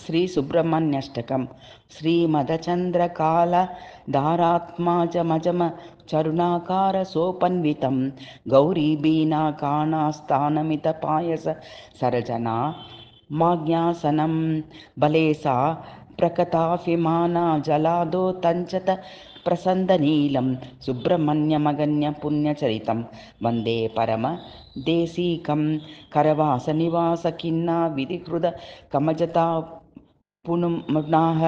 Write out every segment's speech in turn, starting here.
श्री सुब्रह्मण्यष्टकम् श्रीमदचन्द्रकाल दारात्माजमजम चरुणाकार सोपन्वितं गौरीबीनाकानास्थानमितपायस सरजना माज्ञासनं बलेसा प्रकटाभिमाना जलादो तञ्चत प्रसन्दनीलं सुब्रह्मण्यमगन्यपुण्यचरितं वन्दे परमदेशीकं करवासनिवासखिन्ना विधिकृत कमजता पुनुम्नाः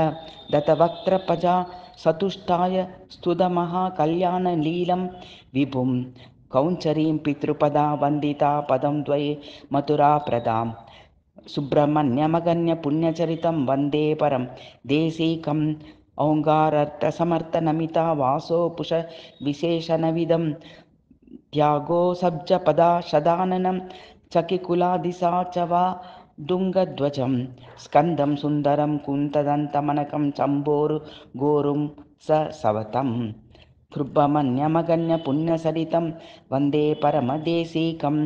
दत्तवक्त्रपजा सतुष्टाय स्तुतमहाकल्याणलीलं विभुं कौञ्चरीं पितृपदा वन्दिता पदं द्वये मथुराप्रदां सुब्रह्मण्यमगन्यपुण्यचरितं वन्दे परं देशीकम् औङ्गारर्थसमर्थनमिता वासोपुष विशेषणविदं त्यागो सब्जपदा शदाननं चकिकुलादिसा च वा डुङ्गध्वजं स्कन्दं सुन्दरं कुन्तदन्तमनकं चम्बोरु गोरुं स सवतं सुब्रह्मण्यमगन्यपुण्यसरितं वन्दे परमदेशीकं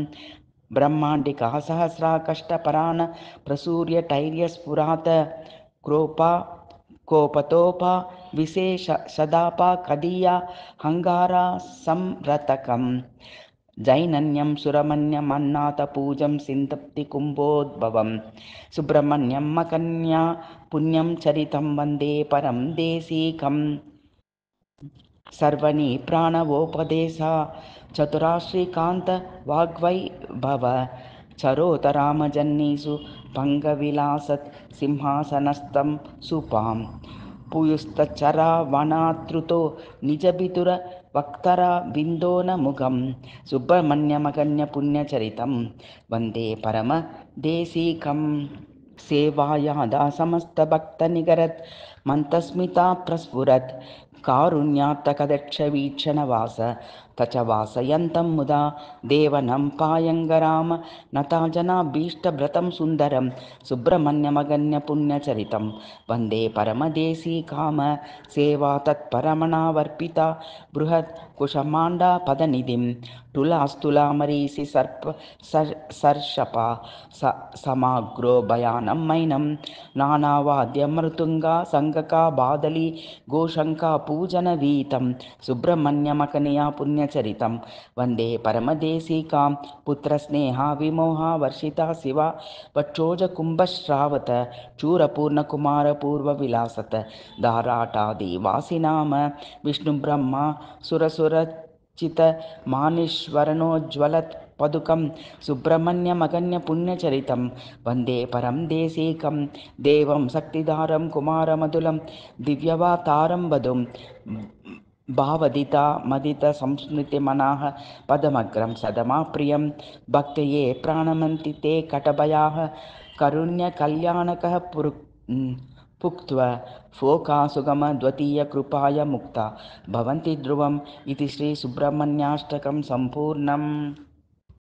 ब्रह्माण्डिका सहस्राकष्टपरान् प्रसूर्यटैर्यस्फुरात् क्रोपा कोपतोपा विशेष सदापा कदीया हंगारा संरतकं जैनन्यं सुरमन्यमन्नाथपूजं सिन्तप्ति कुम्भोद्भवं सुब्रह्मण्यं मकन्या पुण्यं चरितं वन्दे परं देशीकं सर्वणि प्राणवोपदेशा चतुराश्रीकान्त वाग्वैभव चरोतरामजन्नीसु पंगविलासत् सिंहासनस्थं सुपां पूयुस्तच्चरावणात्रुतो निजबितुर वक्तरा बिन्दोनमुगं सुब्रह्मण्यमगन्यपुण्यचरितं वन्दे परमदेशीकं सेवायादा समस्तभक्तनिगरत् मन्तस्मिता प्रस्फुरत् कारुण्यात्तकदक्षवीक्षणवास तच वासयन्तं मुदा देवनं पायङ्गराम नता जनाभीष्टभृतं सुन्दरं सुब्रह्मण्यमगन्यपुण्यचरितं वन्दे परमदेशीकाम सेवा तत्परमणावर्पिता बृहत् कुशमाण्डा पदनिधिं तुलास्तुलामरीसि सर्प सर्षपा समाग्रो भयानं मैनं नानावाद्यमृतुङ्गा सङ्गका बादली गोशङ्का पूजनवीतं सुब्रह्मण्यमकनया पुण्यचरितं वन्दे परमदेशीकां पुत्रस्नेहा विमोहा वर्षिता शिवा वक्षोजकुम्भश्रावत चूरपूर्णकुमारपूर्वविलासत दाराटादिवासिनाम विष्णुब्रह्मा सुरसुरचित मानीश्वरनोज्ज्वलत् पदुकं सुब्रह्मण्यमगन्यपुण्यचरितं वन्दे परं देशीकं देवं शक्तिधारं कुमारमधुलं दिव्यवातारं वधुं भावदिता मदित संस्मृतिमनाः पदमग्रं सदमाप्रियं भक्तये प्राणमन्ति ते कटभयाः करुण्यकल्याणकः पुक्त्वा फोकासुगमद्वितीयकृपाय मुक्ता भवन्ति ध्रुवम् इति श्री सुब्रह्मण्याष्टकं सम्पूर्णम्।